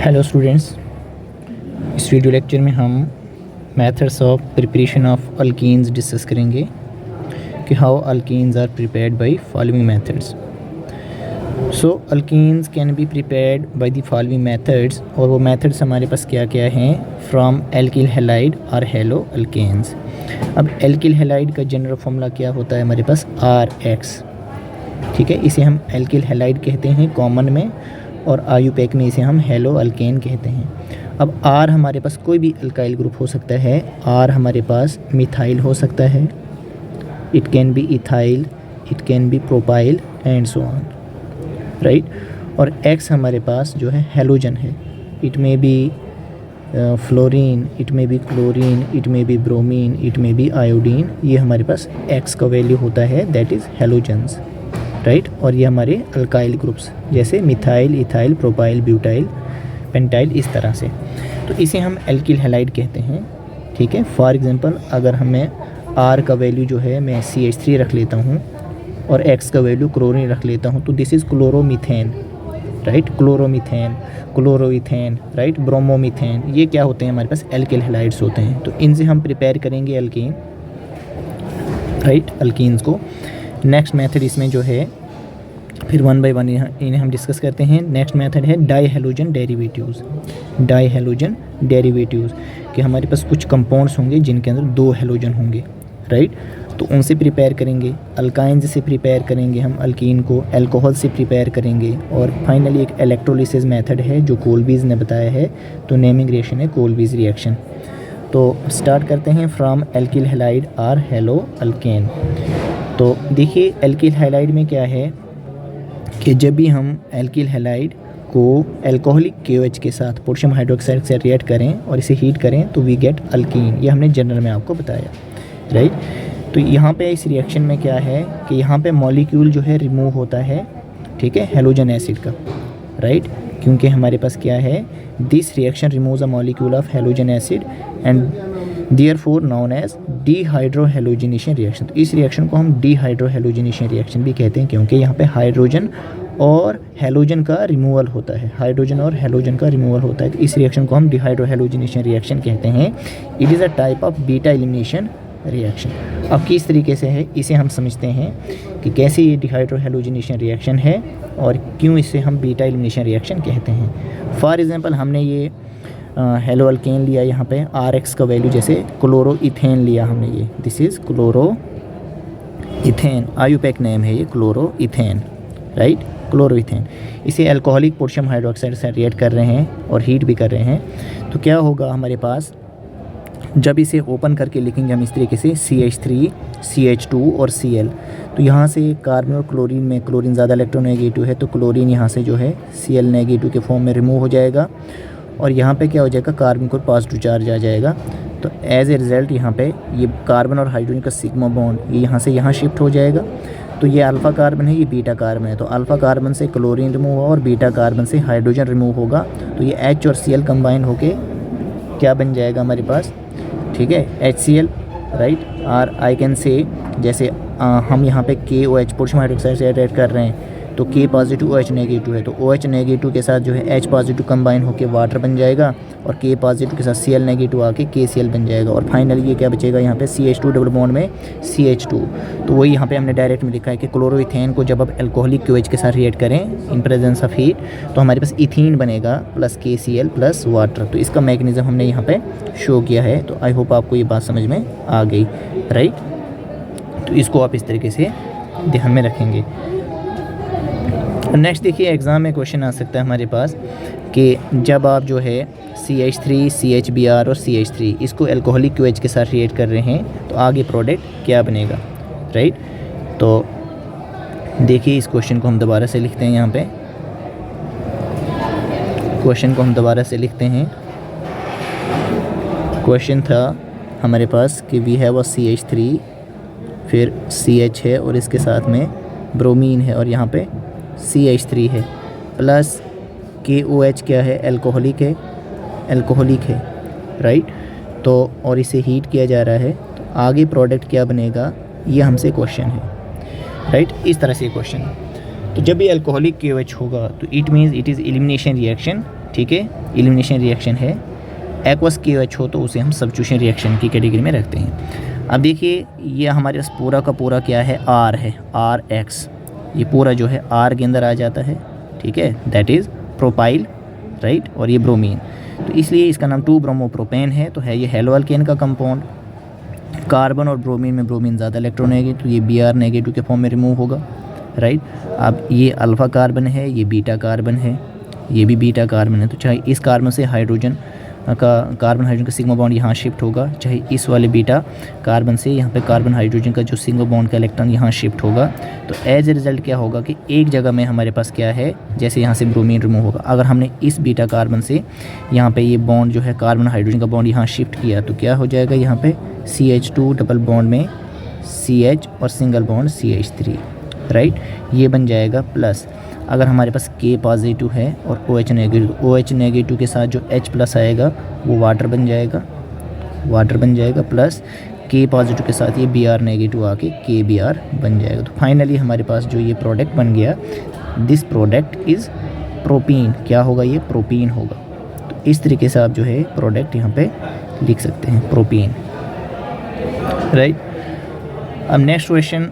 Hello students, इस video lecture में हम methods of preparation of alkenes discuss करेंगे कि how alkenes are prepared by following methods. So alkenes can be prepared by the following methods, और वो methods हमारे पास क्या क्या हैं फ्रॉम एल्किल हैलाइड और हेलो अल्केन्स। अब एल्किल हैलाइड का जनरल फॉर्मूला क्या होता है हमारे पास RX, ठीक है। इसे हम एल्किल हैलाइड कहते हैं कॉमन में, और आयुपैक में इसे हम हेलो अल्केन कहते हैं। अब R हमारे पास कोई भी अल्काइल ग्रुप हो सकता है। R हमारे पास मिथाइल हो सकता है, it can be ethyl, it can be propyl and so on, right. और X हमारे पास जो है हेलोजन है, इट में बी फ्लोरीन, इट में बी क्लोरीन, इट में बी ब्रोमीन, इट में बी आयोडीन। ये हमारे पास X का वैल्यू होता है, दैट इज़ हेलोजन्स, राइट। और ये हमारे अल्काइल ग्रुप्स जैसे methyl, ethyl, propyl, butyl, pentyl, इस तरह से। तो इसे हम एल्किल हैलाइड कहते हैं, ठीक है। फॉर एग्जांपल अगर हमें R का वैल्यू जो है मैं CH3 रख लेता हूँ और X का वैल्यू क्लोरीन रख लेता हूँ, तो this is chloromethane, right. Chloromethane, chloroethane, right, bromomethane, ये क्या होते हैं हमारे पास एल्किल हैलाइड्स होते हैं। तो इनसे हम प्रिपेयर करेंगे एल्कीन, राइट, अल्कीन्स को। नेक्स्ट मेथड इसमें जो है फिर वन बाय वन इन्हें हम डिस्कस करते हैं। नेक्स्ट मेथड है dihalogen derivatives. Dihalogen derivatives कि हमारे पास कुछ कंपाउंड्स होंगे जिनके अंदर 2 हैलोजन होंगे, राइट। तो उनसे प्रिपेयर करेंगे। अल्काइन से प्रिपेयर करेंगे हम अल्कीन को, अल्कोहल से प्रिपेयर करेंगे, और फाइनली एक इलेक्ट्रोलिसिस मेथड है जो कोल्बीज ने बताया है, तो नेमिंग रिएक्शन है कोल्बीज रिएक्शन। तो स्टार्ट करते हैं फ्रॉम एल्किल हैलाइड और हेलो अल्केन। तो देखिए एल्किल हैलाइड में क्या है कि जब भी हम एल्किल हैलाइड को अल्कोहलिक KOH के साथ पोटेशियम हाइड्रोक्साइड से रिएक्ट करें और इसे हीट करें तो वी गेट अल्कीन। ये हमने जनरल में आपको बताया, राइट। तो यहाँ पे इस रिएक्शन में क्या है कि यहाँ पे मॉलिक्यूल जो है रिमूव होता है, ठीक है, हैलोजन एसिड का, राइट। क्योंकि हमारे पास क्या है, this reaction removes a molecule of halogen acid and therefore known as dehydrohalogenation reaction. तो इस रिएक्शन को हम डीहाइड्रोहैलोजिनेशन रिएक्शन भी कहते हैं, क्योंकि यहाँ पे हाइड्रोजन और हैलोजन का रिमूवल होता है, हाइड्रोजन और हैलोजन का रिमूवल होता है। तो इस रिएक्शन को हम डीहाइड्रोहैलोजिनेशन रिएक्शन कहते हैं। It is a type of beta elimination reaction. अब किस तरीके से है इसे हम समझते हैं कि कैसे ये डीहाइड्रोहैलोजिनेशन रिएक्शन है और क्यों इसे हम बीटा एलिमिनेशन रिएक्शन कहते हैं। फॉर एग्जांपल हमने ये हेलो अल्केन लिया, यहाँ पे RX का वैल्यू जैसे क्लोरोइथेन लिया हमने, ये this is chloroethane, IUPAC name है ये क्लोरोइथेन, राइट, क्लोरोइथेन। इसे अल्कोहलिक पोटेशियम हाइड्रोक्साइड से रिएक्ट कर रहे हैं और हीट भी कर रहे हैं। तो क्या होगा हमारे पास, जब इसे ओपन करके लिखेंगे हम इस तरीके से CH3, CH2 और Cl, तो यहाँ से कार्बन और क्लोरीन में क्लोरीन ज़्यादा इलेक्ट्रोनेगेटिव है, तो क्लोरीन यहाँ से जो है Cl नेगेटिव के फॉर्म में रिमूव हो जाएगा, और यहाँ पे क्या हो जाएगा, कार्बन को पॉजिटिव चार्ज आ जाएगा। तो एज ए रिज़ल्ट यहाँ पे ये कार्बन और हाइड्रोजन का सिग्मा बॉन्ड ये यहाँ से यहाँ शिफ्ट हो जाएगा। तो ये अल्फ़ा कार्बन है, ये बीटा कार्बन है। तो अल्फ़ा कार्बन से क्लोरीन रिमूव होगा और बीटा कार्बन से हाइड्रोजन रिमूव होगा। तो ये H और Cl कंबाइन होके क्या बन जाएगा हमारे पास, ठीक है, HCl, राइट। और आई कैन से जैसे हम यहाँ पे KOH पोटेशियम हाइड्रोक्साइड से रिएक्ट कर रहे हैं, तो K पॉजिटिव OH नेगेटिव है, तो OH नेगेटिव के साथ जो है H पॉजिटिव कंबाइन होकर वाटर बन जाएगा, और K पॉजिटिव के साथ Cl नेगेटिव आके KCl बन जाएगा, और फाइनली ये क्या बचेगा यहाँ पे CH2 डबल बॉन्ड में CH2। तो वही यहाँ पे हमने डायरेक्ट में लिखा है कि क्लोरोइथेन को जब आप अल्कोहलिक KOH के साथ रिएक्ट करें इन प्रेजेंस ऑफ हीट, तो हमारे पास इथीन बनेगा प्लस KCl प्लस वाटर। तो इसका मैकेनिज्म हमने यहाँ पे शो किया है। तो आई होप आपको ये बात समझ में आ गई, राइट। तो इसको आप इस तरीके से ध्यान में रखेंगे। नेक्स्ट देखिए एग्ज़ाम में क्वेश्चन आ सकता है हमारे पास कि जब आप जो है CH3, CHBr और CH3 इसको अल्कोहलिक KOH के साथ रिएक्ट कर रहे हैं, तो आगे प्रोडक्ट क्या बनेगा, राइट। तो देखिए इस क्वेश्चन को हम दोबारा से लिखते हैं। यहाँ पे क्वेश्चन को हम दोबारा से लिखते हैं। क्वेश्चन था हमारे पास कि वी हैव अ CH3, फिर CH है और इसके साथ में ब्रोमीन है, और यहाँ पे CH3 है, प्लस KOH क्या है, अल्कोहलिक है, राइट। तो और इसे हीट किया जा रहा है, तो आगे प्रोडक्ट क्या बनेगा ये हमसे क्वेश्चन है, राइट। इस तरह से क्वेश्चन है। तो जब भी अल्कोहलिक KOH होगा तो it means it is elimination reaction, ठीक है, एलिमिनेशन रिएक्शन है। एक्वस KOH हो तो उसे हम सब्स्टिट्यूशन रिएक्शन की कैटेगरी में रखते हैं। अब देखिए ये हमारे पास पूरा का पूरा क्या है, R है, RX, ये पूरा जो है R के अंदर आ जाता है, ठीक है, दैट इज़ प्रोपाइल, राइट, और ये ब्रोमीन, तो इसलिए इसका नाम 2-ब्रोमोप्रोपेन है। तो है ये हेलो अल्केन का कंपाउंड। कार्बन और ब्रोमीन में ब्रोमीन ज़्यादा इलेक्ट्रोनेगेटिव, तो ये Br नेगेटिव के फॉर्म में रिमूव होगा, राइट। अब ये अल्फ़ा कार्बन है, ये बीटा कार्बन है, ये भी बीटा कार्बन है, तो चाहे इस कार्बन से हाइड्रोजन का, कार्बन हाइड्रोजन का सिग्मा बॉन्ड यहाँ शिफ्ट होगा, चाहे इस वाले बीटा कार्बन से यहाँ पे कार्बन हाइड्रोजन का जो सिग्मा बॉन्ड का इलेक्ट्रॉन यहाँ शिफ्ट होगा। तो एज ए रिज़ल्ट क्या होगा कि एक जगह में हमारे पास क्या है, जैसे यहाँ से ब्रोमीन रिमूव होगा, अगर हमने इस बीटा कार्बन से यहाँ पे ये बॉन्ड जो है कार्बन हाइड्रोजन का बॉन्ड यहाँ शिफ्ट किया तो क्या हो जाएगा, यहाँ पे CH2 डबल बॉन्ड में CH और सिंगल बॉन्ड CH3, राइट, ये बन जाएगा। प्लस अगर हमारे पास K पॉजिटिव है और OH नेगेटिव, OH नेगेटिव के साथ जो H प्लस आएगा वो वाटर बन जाएगा, प्लस K पॉजिटिव के साथ ये Br नेगेटिव आके KBr बन जाएगा। तो फाइनली हमारे पास जो ये प्रोडक्ट बन गया, दिस प्रोडक्ट इज़ प्रोपीन, क्या होगा, ये प्रोपीन होगा। तो इस तरीके से आप जो है प्रोडक्ट यहाँ पे लिख सकते हैं, प्रोपीन, राइट। अब नेक्स्ट क्वेश्चन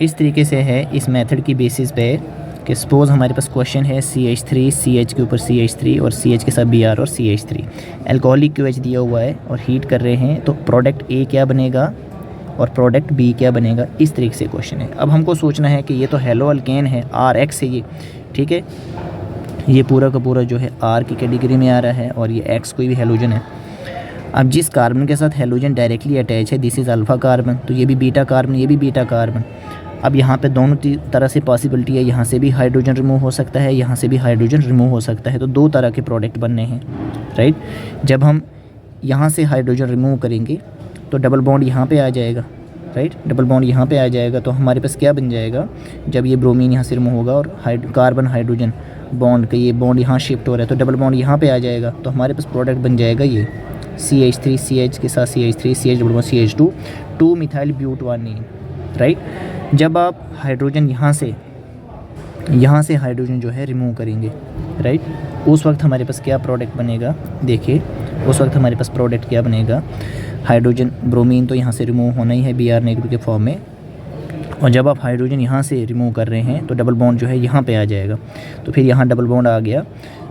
इस तरीके से है, इस मेथड की बेसिस पे कि सपोज़ हमारे पास क्वेश्चन है CH3, CH के ऊपर CH3 और CH के साथ Br और CH3, अल्कोहलिक KOH दिया हुआ है और हीट कर रहे हैं, तो प्रोडक्ट A क्या बनेगा और प्रोडक्ट B क्या बनेगा, इस तरीके से क्वेश्चन है। अब हमको सोचना है कि ये तो हेलो अल्केन है, RX है ये, ठीक है, ये पूरा का पूरा जो है R की कैटेगरी में आ रहा है और ये X कोई भी हेलोजन है। अब जिस कार्बन के साथ हेलोजन डायरेक्टली अटैच है, दिस इज़ अल्फ़ा कार्बन, तो ये भी बीटा कार्बन, ये भी बीटा कार्बन। अब यहाँ पे दोनों तरह से पॉसिबिलिटी है, यहाँ से भी हाइड्रोजन रिमूव हो सकता है, यहाँ से भी हाइड्रोजन रिमूव हो सकता है, तो दो तरह के प्रोडक्ट बनने हैं, राइट। जब हम यहाँ से हाइड्रोजन रिमूव करेंगे तो डबल बॉन्ड यहाँ पे आ जाएगा, राइट, डबल बॉन्ड यहाँ पे आ जाएगा, तो हमारे पास क्या बन जाएगा, जब ये ब्रोमीन यहाँ से रिमूव होगा और कार्बन हाइड्रोजन बॉन्ड का ये बॉन्ड यहाँ शिफ्ट हो रहा है, तो डबल बॉन्ड यहाँ पे आ जाएगा, तो हमारे पास प्रोडक्ट बन जाएगा ये CH3, CH के साथ CH3, CH double bond CH2, two methyl butene, right. जब आप हाइड्रोजन यहाँ से हाइड्रोजन जो है रिमूव करेंगे, राइट, उस वक्त हमारे पास क्या प्रोडक्ट बनेगा, देखिए उस वक्त हमारे पास प्रोडक्ट क्या बनेगा, हाइड्रोजन ब्रोमीन तो यहाँ से रिमूव होना ही है Br नेगेटिव के फॉर्म में, और जब आप हाइड्रोजन यहाँ से रिमूव कर रहे हैं तो डबल बॉन्ड जो है यहाँ पे आ जाएगा, तो फिर यहाँ डबल बॉन्ड आ गया,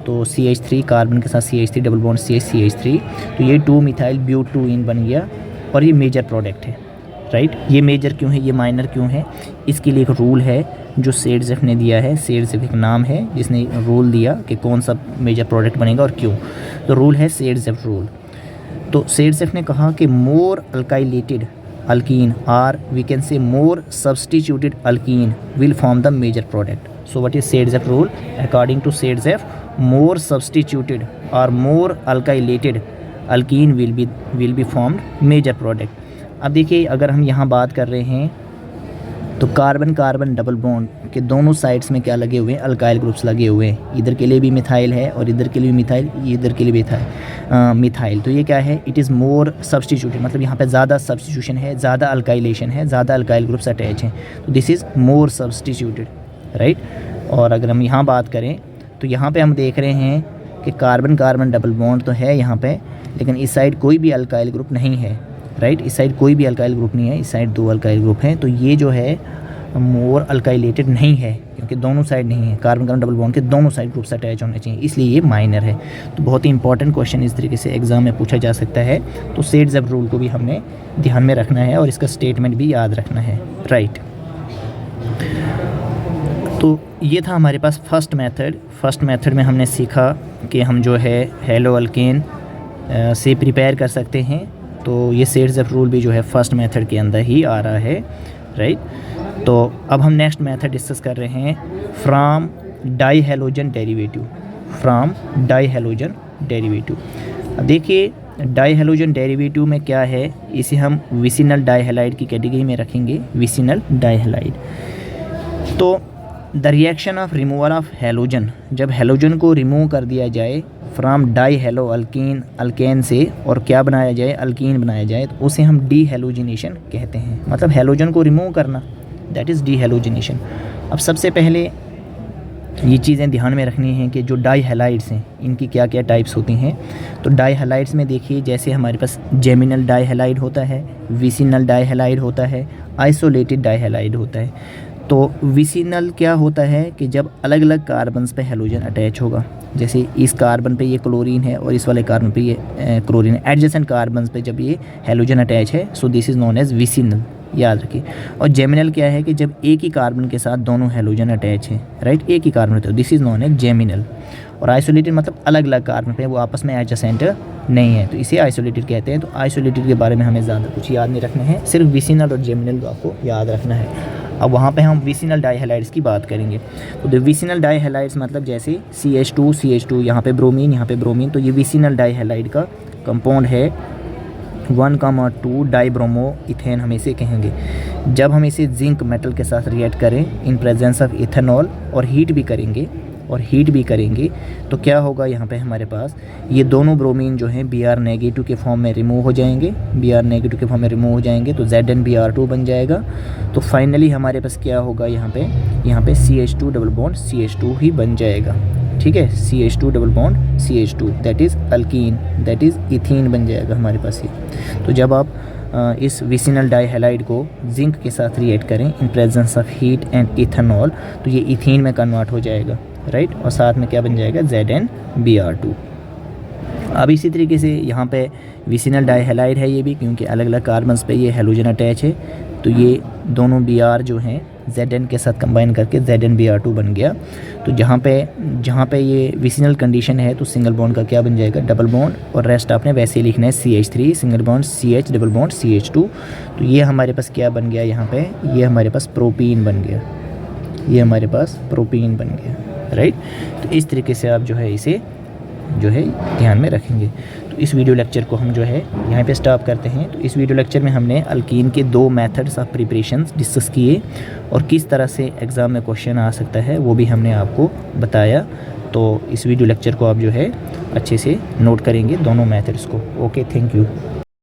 तो CH3 कार्बन के साथ CH3 डबल बॉन्ड CH3, तो ये 2-मिथाइल ब्यूटानीन बन गया और ये मेजर प्रोडक्ट है, राइट। ये मेजर क्यों है, ये माइनर क्यों है, इसके लिए एक रूल है जो सेडजेफ ने दिया है, सेडजेफ एक नाम है जिसने रूल दिया कि कौन सा मेजर प्रोडक्ट बनेगा और क्यों, तो रूल है सेडजेफ रूल। तो सेडजेफ ने कहा कि मोर अल्काइलेटेड alkene or we can say more substituted alkene will form the major product. So what is Seidzeff rule? According to Seidzeff, more substituted or more alkylated alkene will be formed major product. अब देखिए अगर हम यहाँ बात कर रहे हैं तो कार्बन कार्बन डबल बॉन्ड के दोनों साइड्स में क्या लगे हुए हैं, अल्काइल ग्रुप्स लगे हुए हैं, इधर के लिए भी मिथाइल है और इधर के लिए भी मिथाइल, इधर के लिए भी मिथाइल। तो ये क्या है, इट इज़ मोर सब्स्टिट्यूटेड, मतलब यहाँ पे ज़्यादा सब्स्टिट्यूशन है, ज़्यादा अल्काइलेशन है, ज़्यादा अल्काइल ग्रुप्स अटैच हैं, तो this is more substituted, right. और अगर हम यहाँ बात करें तो यहाँ पर हम देख रहे हैं कि कार्बन कार्बन डबल बॉन्ड तो है यहाँ पर, लेकिन इस साइड कोई भी अल्काइल ग्रुप नहीं है, राइट। इस साइड कोई भी अल्काइल ग्रुप नहीं है, इस साइड दो अल्काइल ग्रुप हैं, तो ये जो है मोर अल्काइलेटेड नहीं है क्योंकि दोनों साइड नहीं है, कार्बन कार्बन डबल बॉन्ड के दोनों साइड ग्रुप्स अटैच होने चाहिए, इसलिए ये माइनर है। तो बहुत ही इंपॉर्टेंट क्वेश्चन इस तरीके से एग्जाम में पूछा जा सकता है, तो सेडजेफ रूल को भी हमने ध्यान में रखना है और इसका स्टेटमेंट भी याद रखना है, राइट। तो ये था हमारे पास फर्स्ट मेथड में हमने सीखा कि हम जो है हेलो अल्केन से प्रिपेयर कर सकते हैं, तो ये सेडजेफ रूल भी जो है फर्स्ट मेथड के अंदर ही आ रहा है, राइट। तो अब हम नेक्स्ट मेथड डिस्कस कर रहे हैं फ्रॉम डाई हैलोजन डेरिवेटिव। अब देखिए डाई हैलोजन डेरिवेटिव में क्या है, इसे हम विसिनल डाईहैलाइड की कैटेगरी में रखेंगे, विसिनल डाईहैलाइड। तो the reaction of removal of halogen, जब हैलोजन को रिमूव कर दिया जाए फ्रॉम डाई हैलो अल्केन से और क्या बनाया जाए, अल्कीन बनाया जाए, तो उसे हम डी हैलोजिनेशन कहते हैं, मतलब हैलोजन को रिमूव करना, दैट इज़ डी हैलोजिनेशन। अब सबसे पहले ये चीज़ें ध्यान में रखनी हैं कि जो डाई हैलाइड्स हैं इनकी क्या क्या टाइप्स होती हैं। तो डाई हैलाइड्स में देखिए, जैसे हमारे पास जेमिनल डाई हैलाइड होता है, विसिनल डाई हैलाइड होता है, आइसोलेटेड डाई हैलाइड होता है। तो विसिनल क्या होता है कि जब अलग अलग कार्बन्स पे हैलोजन अटैच होगा, जैसे इस कार्बन पे ये क्लोरीन है और इस वाले कार्बन पे ये क्लोरीन है, एडजेसेंट कार्बन्स पे जब ये हैलोजन अटैच है, so this is known as vicinal, याद रखिए। और जेमिनल क्या है कि जब एक ही कार्बन के साथ दोनों हैलोजन अटैच हैं, राइट, एक ही कार्बन तो this is known as geminal. और आइसोलेटेड मतलब अलग अलग कार्बन पे वो आपस में एडजेसेंट नहीं है, तो इसे आइसोलेटेड कहते हैं। तो आइसोलेटेड के बारे में हमें ज़्यादा कुछ याद नहीं रखना है, सिर्फ विसिनल और जेमिनल को आपको याद रखना है। अब वहाँ पे हम विसिनल डाई हैलाइड्स की बात करेंगे। तो द विसिनल डाई हैलाइड्स मतलब जैसे CH2 यहाँ पे ब्रोमीन, यहाँ पे ब्रोमीन, तो ये विसिनल डाई हैलाइड का कंपाउंड है 1,2 डाइब्रोमो इथेन हम इसे कहेंगे। जब हम इसे जिंक मेटल के साथ रिएक्ट करें इन प्रेजेंस ऑफ इथेनॉल और हीट भी करेंगे तो क्या होगा, यहाँ पे हमारे पास ये दोनों ब्रोमीन जो हैं Br नेगेटिव के फॉर्म में रिमूव हो जाएंगे, तो ZnBr2 बन जाएगा। तो फाइनली हमारे पास क्या होगा, यहाँ पे CH2 डबल बॉन्ड CH2 ही बन जाएगा, ठीक है, CH2 double bond CH2 that is alkyne, that is ethene बन जाएगा हमारे पास ये। तो जब आप इस विसिनल डाई हैलाइड को जिंक के साथ रिएक्ट करें in presence of heat and ethanol, तो ये इथीन में कन्वर्ट हो जाएगा, राइट, और साथ में क्या बन जाएगा, ZnBr2। अब इसी तरीके से यहाँ पे विसिनल डाई हैलाइड है ये भी, क्योंकि अलग अलग कार्बन्स पे ये हैलोजन अटैच है, तो ये दोनों Br जो हैं Zn के साथ कंबाइन करके ZnBr2 बन गया। तो जहाँ पे ये विसिनल कंडीशन है तो सिंगल बॉन्ड का क्या बन जाएगा, डबल बॉन्ड, और रेस्ट आपने वैसे ही लिखना है CH3 single bond CH double bond CH2। तो ये हमारे पास क्या बन गया, यहाँ पे ये हमारे पास प्रोपीन बन गया, राइट। तो इस तरीके से आप जो है इसे जो है ध्यान में रखेंगे। तो इस वीडियो लेक्चर को हम जो है यहाँ पे स्टॉप करते हैं। तो इस वीडियो लेक्चर में हमने अल्कीन के 2 मेथड्स ऑफ प्रिपरेशंस डिस्कस किए और किस तरह से एग्ज़ाम में क्वेश्चन आ सकता है वो भी हमने आपको बताया। तो इस वीडियो लेक्चर को आप जो है अच्छे से नोट करेंगे दोनों मेथड्स को। Okay, thank you.